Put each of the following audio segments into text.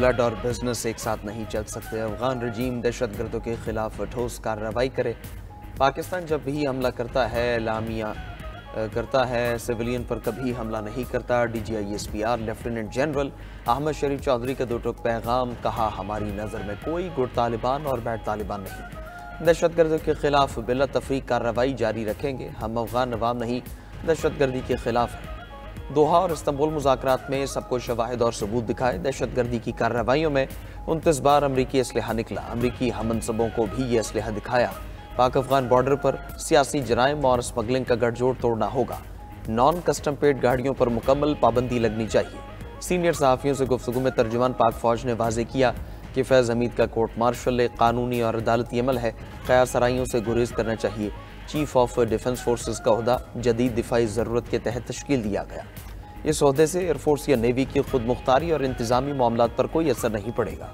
Blood और business एक साथ नहीं चल सकते। अफगान रजीम दहशतगर्दों के खिलाफ ठोस कार्रवाई करे। पाकिस्तान जब भी हमला करता है एलामिया करता है, सिविलियन पर कभी हमला नहीं करता। DGISPR लेफ्टिनेंट जनरल अहमद शरीफ चौधरी का दो टूक पैगाम, कहा हमारी नज़र में कोई गुड तालिबान और बैड तालिबान नहीं। दहशतगर्दों के खिलाफ बिला तफरीक कार्रवाई जारी रखेंगे। हम अफगान अवाम नहीं दहशतगर्दी के खिलाफ हैं। दोहा और इस्तांबुल मुज़ाकरात में सबको शवाहिद और सबूत दिखाए। दहशतगर्दी की कार्रवाइयों में 29 बार अमरीकी असलहा निकला। अमरीकी हमनसबों को भी ये असलहा दिखाया। पाक अफगान बॉर्डर पर सियासी जराइम और स्मगलिंग का गठजोड़ तोड़ना होगा। नॉन कस्टम पेड गाड़ियों पर मुकम्मल पाबंदी लगनी चाहिए। सीनियर सहाफ़ियों से गुफ्तगू में तर्जुमान पाक फौज ने वाजे किया कि फैज़ हमीद का कोर्ट मार्शल एक कानूनी और अदालती अमल है। क़यार सराइयों से गुरेज करना चाहिए। चीफ ऑफ डिफेंस फोर्सेस का ओहदा जदीद दिफाई ज़रूरत के तहत तश्कील दिया गया। इस ओहदे से एयरफोर्स या नेवी की खुद मुख्तारी और इंतजामी मामलात पर कोई असर नहीं पड़ेगा।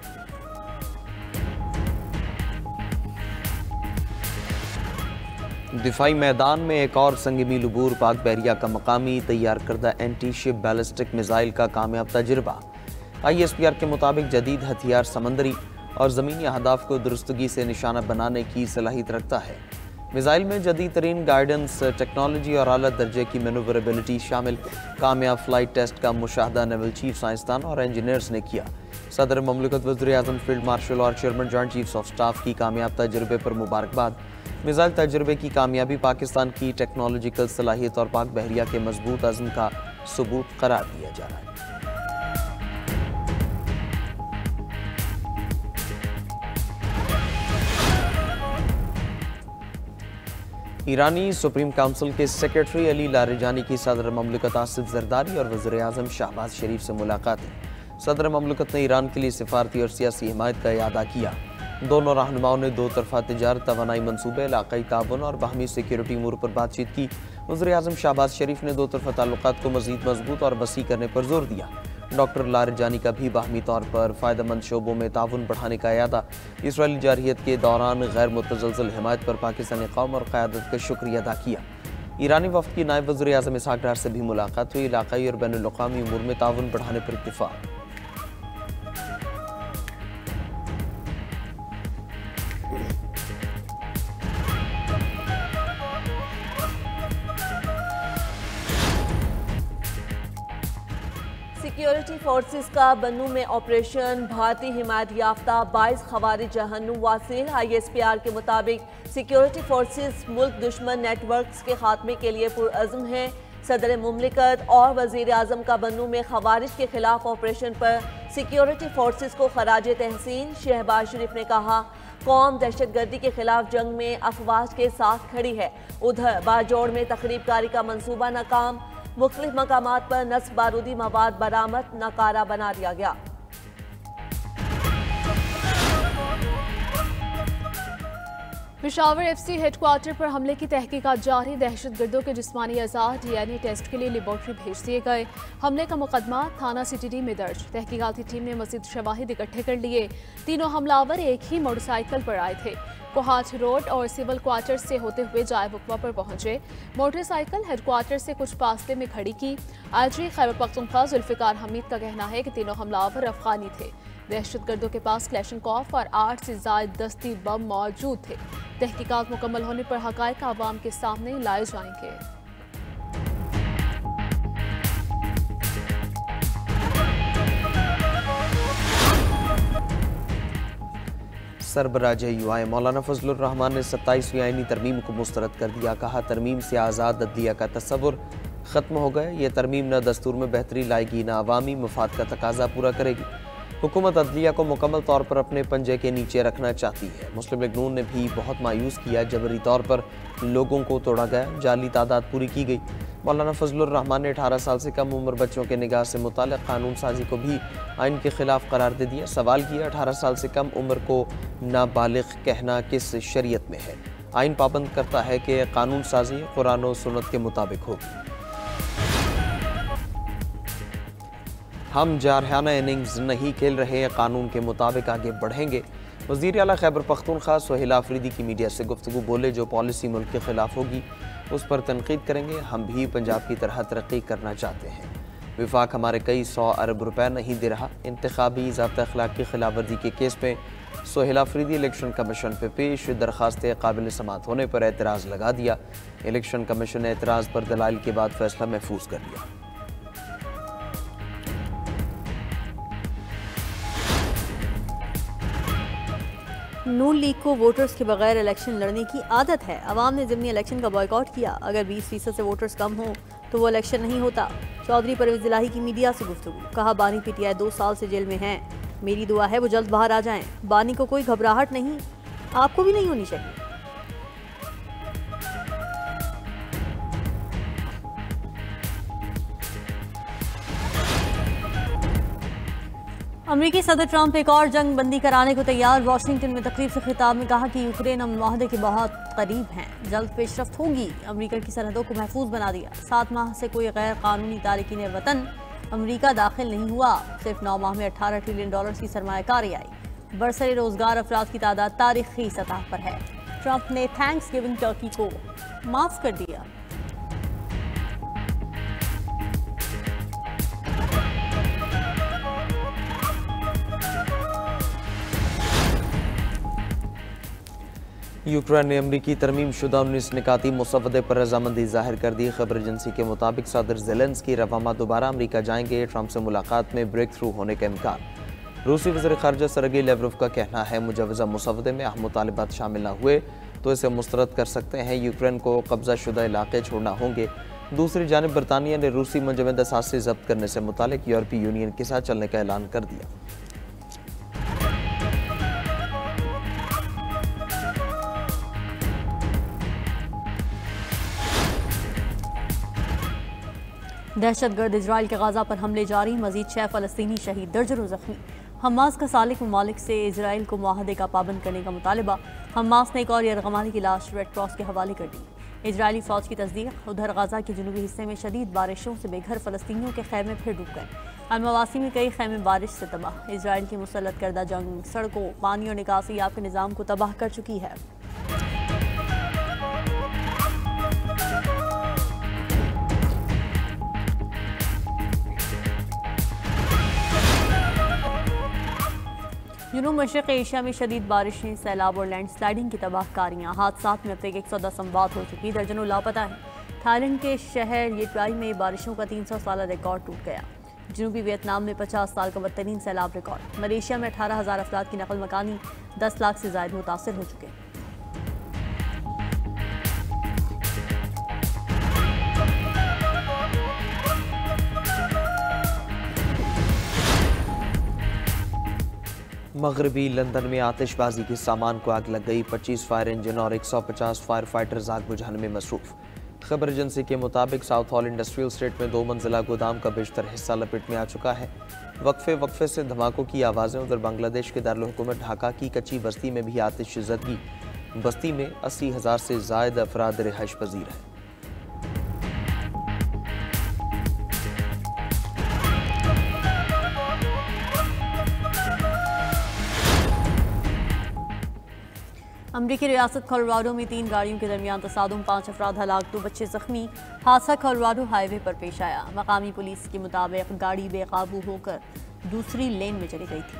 दिफाई मैदान में एक और संगमील अबूर। पाक बहरिया का मकामी तैयार करदा एंटी शिप बैलिस्टिक मिसाइल का कामयाब तजुर्बा। ISPR के मुताबिक जदीद हथियार समंदरी और ज़मीनी अहदाफ को दुरुस्तगी से निशाना बनाने की सलाहियत रखता है। मिसाइल में जदीद तरीन गाइडेंस टेक्नोलॉजी और आला दर्जे की मैनूवरेबिलिटी शामिल। कामयाब फ्लाइट टेस्ट का मुशाहदा नेवल चीफ साइंसदान और इंजीनियर्स ने किया। सदर ममलिकत वज़ीर-ए-आज़म फील्ड मार्शल और chairman joint chiefs of staff की कामयाब तजुर्बे पर मुबारकबाद। मिसाइल तजुर्बे की कामयाबी पाकिस्तान की टेक्नोलॉजिकल सलाहियत और पाक बहरिया के मजबूत अज़्म का सबूत करार दिया जा रहा है। ईरानी सुप्रीम काउंसिल के सेक्रेटरी अली लारिजानी की सदर ममलिकत आसिफ जरदारी और वज़ीर-ए-आज़म शहबाज शरीफ से मुलाकात है। सदर ममलिकत ने ईरान के लिए सिफारती और सियासी हिमायत का इयादा किया। दोनों रहनुमाओं ने दो तरफा तिजारत, तवानाई मनसूबे, इलाकाई ताउन और बाहमी सिक्योरिटी अमूर पर बातचीत की। वज़ीर-ए-आज़म शहबाज शरीफ ने दो तरफा ताल्लुकात को मज़ीद मजबूत और वसी करने पर जोर दिया। डॉक्टर लारिजानी का भी बाहमी तौर पर फ़ायदेमंद शोबों में ताउन बढ़ाने का इयादा। इसराइली जारहियत के दौरान गैर मुतज़लज़ल हिमायत पर पाकिस्तानी कौम और क़यादत का शुक्रिया अदा किया। ईरानी वफ़द की नायब वज़ीर-ए-आज़म इसहाक़ डार से भी मुलाकात हुई। इलाकाई और बैनुल-अक़वामी अमूर में ताउन बढ़ाने पर इत्तिफ़ाक़। सिक्योरिटी फोर्सेस का बन्नू में ऑपरेशन। भारतीय हिमायत याफ्ता 22 खवारिज जहन्नुम वासिल। ISPR के मुताबिक सिक्योरिटी फोर्सेस मुल्क दुश्मन नेटवर्क्स के खात्मे के लिए पुरअज़्म हैं। सदर मुमलिकत और वज़ीर-ए-आज़म का बन्नू में खवारिज के खिलाफ ऑपरेशन पर सिक्योरिटी फोर्सेस को खराज तहसीन। शहबाज शरीफ ने कहा कौम दहशतगर्दी के खिलाफ जंग में अफवाज के साथ खड़ी है। उधर बाजोड़ में तखरीबकारी का मंसूबा नाकाम। मुख्तलिफ मकामात पर नस्ब बारूदी मवाद बरामद, नकारा बना दिया गया। पेशावर FC हेडक्वार्टर पर हमले की तहकीकात जारी। दहशतगर्दों के जिस्मानी अज़ा DNA टेस्ट के लिए लेबॉर्ट्री भेज दिए गए। हमले का मुकदमा थाना CTD में दर्ज। तहकीकाती टीम ने मज़ीद शवाहिद इकट्ठे कर लिए। तीनों हमलावर एक ही मोटरसाइकिल पर आए थे। कोहाट रोड और सिविल क्वार्टर से होते हुए जाए वकवा पर पहुंचे। मोटरसाइकिल हेडक्वार्टर से कुछ फासले में खड़ी की। IG खैबर पख्तूनख्वा जुल्फ़िकार हमीद का कहना है कि तीनों हमलावर अफगानी थे। दहशतगर्दों के पास क्लैशनकॉफ और 8 से ज़ायद दस्ती बम मौजूद थे। तहकीकात मुकम्मल होने पर हक़ाइक़ आवाम के सामने लाए जाएंगे। सरबराह UI मौलाना फजलुर रहमान ने 27वीं आईनी तरमीम को मुस्तरद कर दिया। कहा तरमीम से आज़ाद अदलिया का तस्वुर ख़त्म हो गया। ये तरमीम न दस्तूर में बेहतरी लाएगी न अवामी मफाद का तकाजा पूरा करेगी। हुकूमत अदलिया को मुकम्मल तौर पर अपने पंजे के नीचे रखना चाहती है। मुस्लिम लीग नून ने भी बहुत मायूस किया। जबरी तौर पर लोगों को तोड़ा गया, जाली तादाद पूरी की गई। मौलाना फजलुर रहमान ने 18 साल से कम उम्र बच्चों के निगाह से मुताल्लिक़ कानून साजी को भी आइन के खिलाफ करार दे दिया। सवाल किया 18 साल से कम उम्र को नाबालिग कहना किस शरीयत में है। आइन पाबंद करता है कि कानून साजी कुरान और सुन्नत के मुताबिक होगी। हम जारहाना इनिंग्स नहीं खेल रहे, कानून के मुताबिक आगे बढ़ेंगे। वज़ीर आला खैबर पख्तूनख्वा सोहेल आफरीदी की मीडिया से गुफ्तगू। बोले जो पॉलिसी मुल्क के खिलाफ होगी उस पर तनकीद करेंगे। हम भी पंजाब की तरह तरक्की करना चाहते हैं। विफाक हमारे कई 100 अरब रुपए नहीं दे रहा। इंतखाबी ज़ाब्ता अखलाक की खिलाफवर्जी के केस में सोहेल आफरीदी इलेक्शन कमीशन पे पेश दरखास्त काबिल समात होने पर एतराज़ लगा दिया। इलेक्शन कमीशन ने एतराज़ पर दलाइल के बाद फैसला महफूज कर लिया। नून लीग को वोटर्स के बगैर इलेक्शन लड़ने की आदत है। अवाम ने ज़िमनी इलेक्शन का बॉयकॉट किया। अगर 20% से वोटर्स कम हो तो वो इलेक्शन नहीं होता। चौधरी परवेज़ इलाही की मीडिया से गुफ्तगू। कहा बानी पीटीआई 2 साल से जेल में हैं। मेरी दुआ है वो जल्द बाहर आ जाएं। बानी को कोई घबराहट नहीं, आपको भी नहीं होनी चाहिए। अमेरिकी सदर ट्रंप एक और जंग बंदी कराने को तैयार। वॉशिंगटन में तकरीब से खिताब में कहा कि यूक्रेन अमन मुआहदे के बहुत करीब हैं, जल्द पेशरफ्त होगी। अमेरिका की सरहदों को महफूज बना दिया। 7 माह से कोई गैर कानूनी तारकीन वतन अमेरिका दाखिल नहीं हुआ। सिर्फ 9 माह में $18 ट्रिलियन की सरमायाकारी आई। बरसरे रोजगार अफराद की तादाद तारीखी सतह पर है। ट्रंप ने थैंक्स गिविंग टर्की को माफ कर दिया। यूक्रेन ने अमरीकी तरमीम शुदा 19 निकाती मुसवदे पर रजामंदी जाहिर कर दी। खबर एजेंसी के मुताबिक सदर ज़ेलेंस्की रवामा दोबारा अमरीका जाएंगे। ट्रंप से मुलाकात में ब्रेक थ्रू होने का इम्कान। रूसी वज़ीर ख़ारजा सरगेई लेवरोव का कहना है मुजवज़ा मुसवदे में अहम मुतालिबात शामिल न हुए तो इसे मुस्तरद कर सकते हैं। यूक्रेन को कब्जा शुदा इलाके छोड़ना होंगे। दूसरी जानिब बरतानिया ने रूसी मुंजमद असासे जब्त करने से मुतालिक यूरोपीय यूनियन के साथ चलने का ऐलान कर दिया। दहशतगर्द इजराइल के गाजा पर हमले जारी। मजीद 6 फ़लस्तीनी शहीद, दर्जनों जख्मी। हमास का सालिक ममालिक से इजराइल को मुआहदे का पाबंद करने का मुतालबा। हमास ने एक और यरगमानी की लाश रेड क्रॉस के हवाले कर दी। इजरायली फौज की तस्दीक। उधर गाजा के जनूबी हिस्से में शदीद बारिशों से बेघर फ़लस्तीनियों के खैमे फिर डूब गए। अलमवासी में कई खैमे बारिश से तबाह। इजराइल की मुसल्लत करदा जंग सड़कों, पानी और निकासी आपके निज़ाम को तबाह कर चुकी है। जनूब मशरक़ एशिया में शदीद बारिशें, सैलाब और लैंड स्लाइडिंग की तबाहकारियाँ। हादसात में अब तक 110 अमवात हो चुकी, दर्जनों लापता हैं। थाईलैंड के शहर येट्वाई में बारिशों का 300 साल रिकॉर्ड टूट गया। जनूबी वियतनाम में 50 साल का बदतरीन सैलाब रिकॉर्ड। मलेशिया में 18,000 अफराद की नकल मकानी, 10 लाख से ज़ायद मुतासर हो चुके। मगरबी लंदन में आतिशबाजी के सामान को आग लग गई। 25 फायर इंजन और 150 फायर फाइटर्स आग बुझाने में मसरूफ। खबर एजेंसी के मुताबिक साउथ हॉल इंडस्ट्रियल स्टेट में 2 मंजिला गोदाम का बेशतर हिस्सा लपेट में आ चुका है। वक्फे से धमाकों की आवाज़ें। उधर बांग्लादेश के दारुल हुकूमत ढाका की कच्ची बस्ती में भी आतिश ज़दगी। बस्ती में 80,000 से ज़ायद अफराद रिहाइश पजीर हैं। अमरीकी रियासत कोलोराडो में 3 गाड़ियों के दरमियान तसादुम, 5 अफराद हलाक, 2 बच्चे जख्मी। हादसा कोलोराडो हाईवे पर पेश आया। मकामी पुलिस के मुताबिक गाड़ी बेकाबू होकर दूसरी लेन में चली गई थी।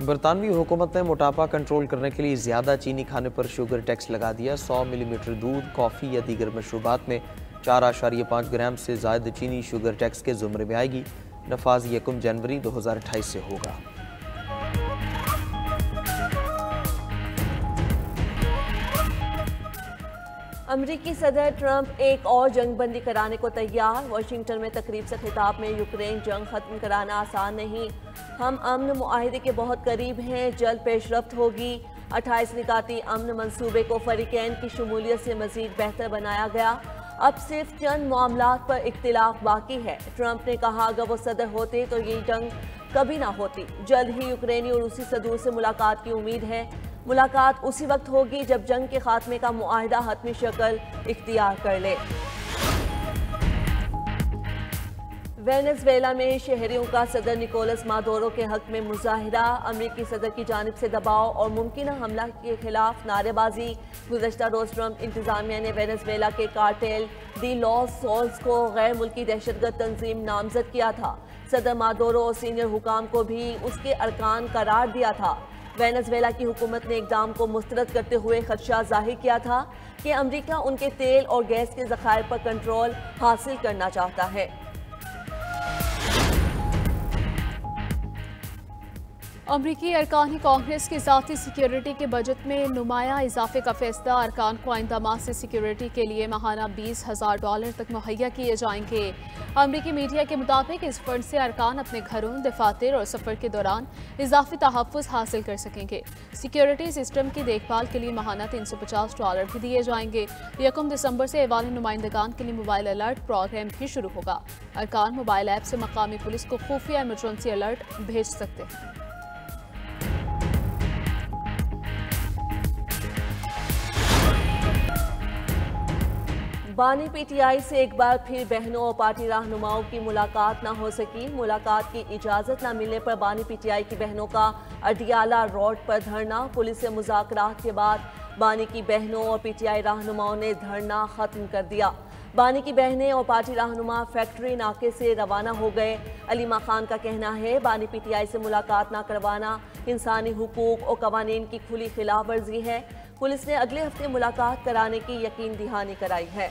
बरतानवी हुकूमत ने मोटापा कंट्रोल करने के लिए ज़्यादा चीनी खाने पर शुगर टैक्स लगा दिया। 100 मिलीमीटर दूध, कॉफ़ी या दीगर मशरूबात में 4.5 ग्राम से ज़ायद चीनी शुगर टैक्स के ज़ुमरे में आएगी। नफाज 1 जनवरी 2028 से होगा। अमेरिकी सदर ट्रंप एक और जंग बंदी कराने को तैयार। वाशिंगटन में तकरीब से खिताब में यूक्रेन जंग खत्म कराना आसान नहीं, हम अमन मुआहिदे के बहुत करीब हैं, जल्द पेशरफ्त होगी। 28 निकाती अमन मंसूबे को फरीकैन की शमूलियत से मजीद बेहतर बनाया गया। अब सिर्फ चंद मामलात पर इख्तिलाफ बाकी है। ट्रंप ने कहा अगर वो सदर होते तो ये जंग कभी ना होती। जल्द ही यूक्रेनी और रूसी सदूर से मुलाकात की उम्मीद है। मुलाकात उसी वक्त होगी जब जंग के खात्मे का मुआहिदा हतमी शक्ल इख्तियार कर ले। वेनेजुएला में शहरियों का सदर निकोलस मादुरो के हक में मुजाहिरा, अमेरिकी सदर की जानिब से दबाव और मुमकिन हमला के खिलाफ नारेबाजी। गुज़श्ता रोज ट्रंप इंतजामिया ने वेनेजुएला के कार्टेल दी लॉस सोल्स को गैर मुल्की दहशतगर्द तंजीम नामजद किया था। सदर मादुरो और सीनियर हुकाम को भी उसके अरकान करार दिया था। वेनेजुएला की हुकूमत ने इक़दाम को मुस्तरद करते हुए खदशा जाहिर किया था कि अमेरिका उनके तेल और गैस के ज़खायर पर कंट्रोल हासिल करना चाहता है। अमरीकी अरकानी कांग्रेस की ज़ाती सिक्योरिटी के बजट में नुमाया इजाफे का फैसला। अरकान को आइंदा माह से सिक्योरिटी के लिए माहाना $20,000 तक मुहैया किए जाएंगे। अमरीकी मीडिया के मुताबिक इस फंड से अरकान अपने घरों, दफातर और सफ़र के दौरान इजाफी तहफ़्फ़ुज़ हासिल कर सकेंगे। सिक्योरिटी सिस्टम की देखभाल के लिए माहाना $350 भी दिए जाएंगे। 1 दिसंबर से ऐवान नुमाइंदगान के लिए मोबाइल अलर्ट प्रोग्राम भी शुरू होगा। अरकान मोबाइल ऐप से मकामी पुलिस को खुफिया इमरजेंसी अलर्ट भेज सकते हैं। बानी पीटीआई से एक बार फिर बहनों और पार्टी रहनुमाओं की मुलाकात न हो सकी। मुलाकात की इजाज़त न मिलने पर बानी पीटीआई की बहनों का अडियाला रोड पर धरना। पुलिस से मुज़ाकरात के बाद बानी की बहनों और पीटीआई रहनुमाओं ने धरना ख़त्म कर दिया। बानी की बहनें और पार्टी रहनुमा फैक्ट्री नाके से रवाना हो गए। अलीमा खान का कहना है बानी पीटीआई से मुलाकात न करवाना इंसानी हुकूक और कवानीन की खुली खिलाफ वर्जी है। पुलिस ने अगले हफ्ते मुलाकात कराने की यकीन दहानी कराई है।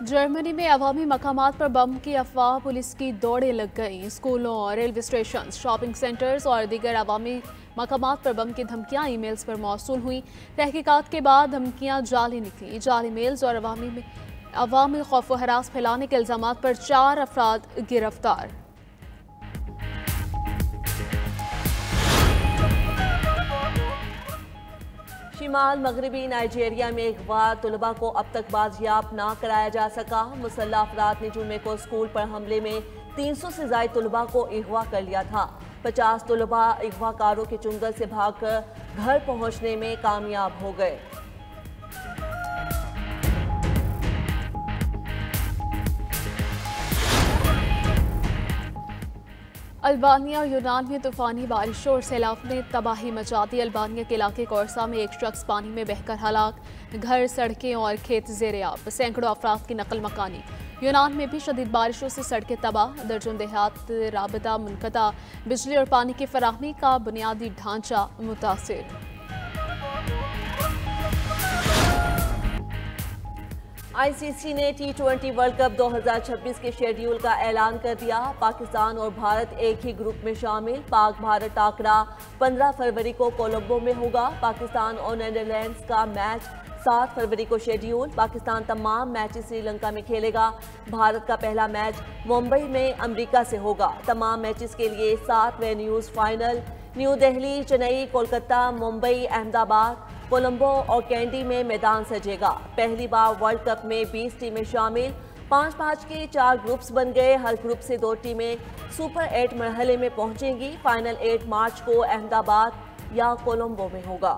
जर्मनी में अवामी मकामात पर बम की अफवाह, पुलिस की दौड़ें लग गईं। स्कूलों, रेलवे स्टेशन, शॉपिंग सेंटर्स और दीगर अवामी मकामात पर बम की धमकियां ईमेल्स पर मौसूल हुई। तहकीकात के बाद धमकियां जाली निकली। जाली मेल्स और अवामी खौफ व हरास फैलाने के इल्जाम पर 4 अफराद गिरफ्तार। शिमाल मगरबी नाइजीरिया में अगवा तलबा को अब तक बाजियाब ना कराया जा सका। मुसल्लह अफराद ने जुमे को स्कूल पर हमले में 300 से ज़ायद तलबा को अगवा कर लिया था। 50 तलबा अगवाकारों के चुंगल से भागकर घर पहुंचने में कामयाब हो गए। अल्बानिया और यूनान में तूफानी बारिशों और सैलाब ने तबाही मचा दी। अल्बानिया के इलाके कोर्सा में एक शख्स पानी में बहकर हलाक, घर, सड़कें और खेत ज़ेर-ए-आब, सैकड़ों अफराद की नकल मकानी। यूनान में भी शदीद बारिशों से सड़कें तबाह, दर्जन देहात राबता मुनक़ता, बिजली और पानी की फराहमी का बुनियादी ढांचा मुतासिर। आईसीसी ने T20 वर्ल्ड कप 2026 के शेड्यूल का ऐलान कर दिया। पाकिस्तान और भारत एक ही ग्रुप में शामिल। पाक भारत टाकरा 15 फरवरी को कोलंबो में होगा। पाकिस्तान और नीदरलैंड्स का मैच 7 फरवरी को शेड्यूल। पाकिस्तान तमाम मैचेस श्रीलंका में खेलेगा। भारत का पहला मैच मुंबई में अमेरिका से होगा। तमाम मैचेस के लिए 7 venues final new Delhi, Chennai, Kolkata, Mumbai, Ahmedabad, Colombo और कैंडी में मैदान सजेगा। पहली बार वर्ल्ड कप में 20 टीमें शामिल। 5-5 के 4 ग्रुप्स बन गए। हर ग्रुप से 2 टीमें सुपर 8 मरहले में पहुंचेंगी। फाइनल 8 मार्च को अहमदाबाद या कोलंबो में होगा।